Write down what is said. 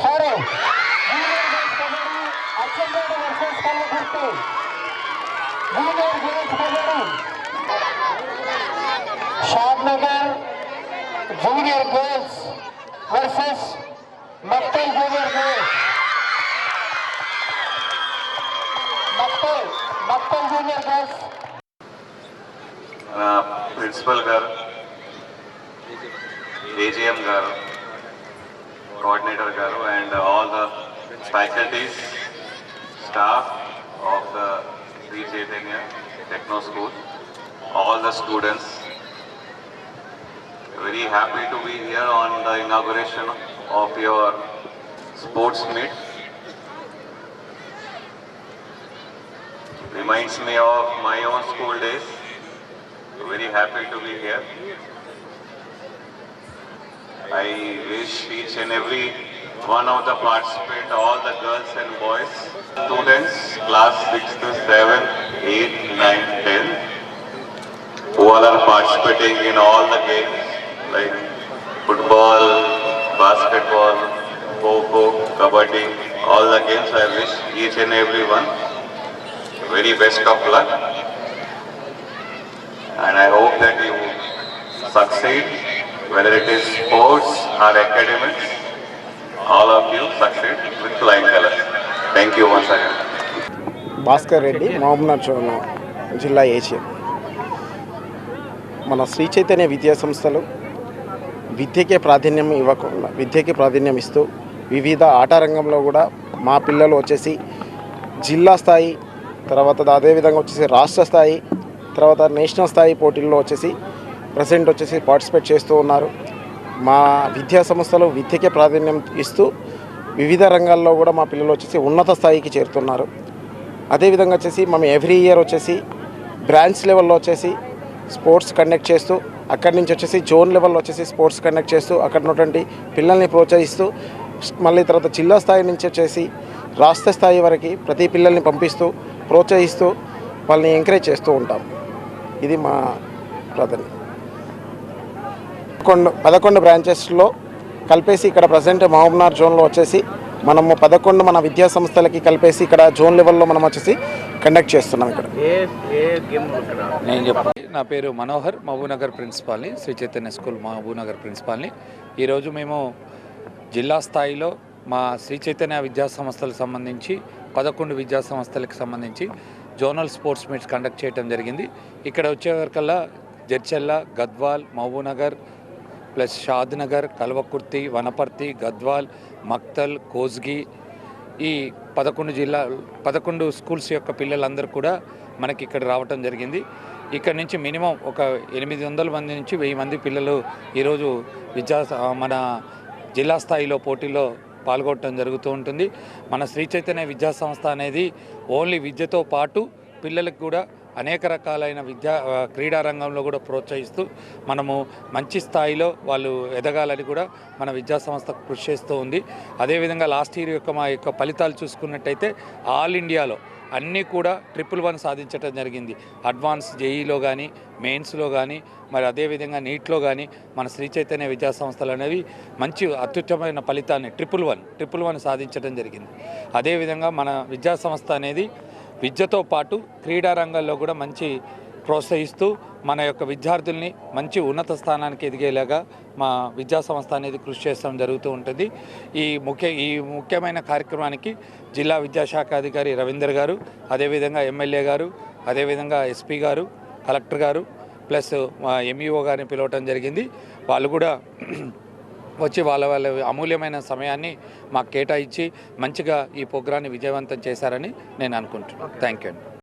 Sorry Achampet versus Kalwakurthy junior girls kabaddi Shadnagar junior girls versus Maktal junior girls Maktal junior girls principal గారు AGM గారు coordinator garu and all the faculties, staff of the Sri Chaitanya Techno School, all the students. Very happy to be here on the inauguration of your sports meet. Reminds me of my own school days. Very happy to be here. I wish each and every one of the participants, all the girls and boys, students, class 6 to 7, 8, 9, 10, who all are participating in all the games like football, basketball, kho-kho, kabaddi, all the games. I wish each and every one very best of luck, and I hope that you succeed. Whether it is sports or academics, all of you succeed with flying colors. Thank you once again. Bhaskar Reddy Mahabubnagar జిల్లా AC. మన శ్రీ చైతన్య విద్యా సంస్థలు విద్యకే ప్రాధాన్యం ఇస్తూ వివిధ ఆట రంగంలో కూడా మా పిల్లలు వచ్చేసి జిల్లా స్థాయి, తర్వాత అదేవిధంగా వచ్చేసి రాష్ట్ర స్థాయి, తర్వాత నేషనల్ స్థాయి పోటీల్లో వచ్చేసి ప్రజెంట్ వచ్చేసి పార్టిసిపేట్ చేస్తూ ఉన్నారు. మా విద్యా సంస్థలు విద్యకే ప్రాధాన్యం ఇస్తూ వివిధ రంగాల్లో కూడా మా పిల్లలు వచ్చేసి ఉన్నత స్థాయికి చేరుతున్నారు. అదేవిధంగా వచ్చేసి మేము ఎవ్రీ ఇయర్ వచ్చేసి బ్రాంచ్ లెవెల్లో వచ్చేసి స్పోర్ట్స్ కండక్ట్ చేస్తూ, అక్కడి నుంచి వచ్చేసి జోన్ లెవెల్లో వచ్చేసి స్పోర్ట్స్ కండక్ట్ చేస్తూ అక్కడ ఉన్నటువంటి పిల్లల్ని ప్రోత్సహిస్తూ, మళ్ళీ తర్వాత జిల్లా స్థాయి నుంచి వచ్చేసి రాష్ట్ర స్థాయి వరకు ప్రతి పిల్లల్ని పంపిస్తూ ప్రోత్సహిస్తూ వాళ్ళని ఎంకరేజ్ చేస్తూ ఉంటాం. ఇది మా ప్రాధాన్యత. 11 బ్రాంచెస్లో కలిపేసి ఇక్కడ ప్రజెంట్ మహబూబ్నగర్ జోన్లో వచ్చేసి మనము 11 మన విద్యా సంస్థలకి కలిపేసి ఇక్కడ జోన్ లెవెల్లో మనం వచ్చేసి కండక్ట్ చేస్తున్నాం. ఇక్కడ నేను చెప్పాలి. నా పేరు మనోహర్, మహబూబ్నగర్ ప్రిన్సిపాల్ని, శ్రీ చైతన్య స్కూల్ మహబూబ్నగర్ ప్రిన్సిపాల్ని. ఈరోజు మేము జిల్లా స్థాయిలో మా శ్రీ చైతన్య విద్యా సంస్థలకు సంబంధించి 11 విద్యా సంస్థలకు సంబంధించి జోనల్ స్పోర్ట్స్ మీట్స్ కండక్ట్ చేయడం జరిగింది. ఇక్కడ వచ్చేవరకల్లా జడ్చెల్ల, గద్వాల్, మహబూబ్నగర్ ప్లస్ షాద్ నగర్, కల్వకుర్తి, వనపర్తి, గద్వాల్, మక్తల్, కోస్గి, ఈ 11 స్కూల్స్ యొక్క పిల్లలందరూ కూడా మనకి ఇక్కడ రావటం జరిగింది. ఇక్కడ నుంచి మినిమం ఒక 800 మంది నుంచి 1000 మంది పిల్లలు ఈరోజు మన జిల్లా స్థాయిలో పోటీలో పాల్గొనడం జరుగుతూ ఉంటుంది. మన శ్రీ చైతన్య విద్యా సంస్థ అనేది ఓన్లీ విద్యతో పాటు పిల్లలకు కూడా అనేక రకాలైన క్రీడా రంగంలో కూడా ప్రోత్సహిస్తూ మనము మంచి స్థాయిలో వాళ్ళు ఎదగాలని కూడా మన విద్యా సంస్థ కృషి చేస్తూ ఉంది. అదేవిధంగా లాస్ట్ ఇయర్ మా యొక్క ఫలితాలు చూసుకున్నట్టయితే ఆల్ ఇండియాలో అన్నీ కూడా 111 సాధించడం జరిగింది. అడ్వాన్స్ జేఈలో కానీ, మెయిన్స్లో కానీ, మరి అదేవిధంగా నీట్లో కానీ మన శ్రీ చైతన్య విద్యా సంస్థలు అనేవి మంచి అత్యుత్తమైన ఫలితాన్ని 111 సాధించడం జరిగింది. అదేవిధంగా మన విద్యా సంస్థ అనేది విద్యతో పాటు క్రీడా రంగాల్లో కూడా మంచి ప్రోత్సహిస్తూ మన యొక్క విద్యార్థుల్ని మంచి ఉన్నత స్థానానికి ఎదిగేలాగా మా విద్యా సంస్థ అనేది కృషి చేయడం జరుగుతూ ఉంటుంది. ఈ ముఖ్యమైన కార్యక్రమానికి జిల్లా విద్యాశాఖ అధికారి రవీందర్ గారు, అదేవిధంగా ఎమ్మెల్యే గారు, అదేవిధంగా ఎస్పీ గారు, కలెక్టర్ గారు ప్లస్ ఎంఈఓ గారిని పిలవటం జరిగింది. వాళ్ళు కూడా వచ్చి వాళ్ళ అమూల్యమైన సమయాన్ని మాకు కేటాయించి మంచిగా ఈ ప్రోగ్రాన్ని విజయవంతం చేశారని నేను అనుకుంటున్నాను. Thank you.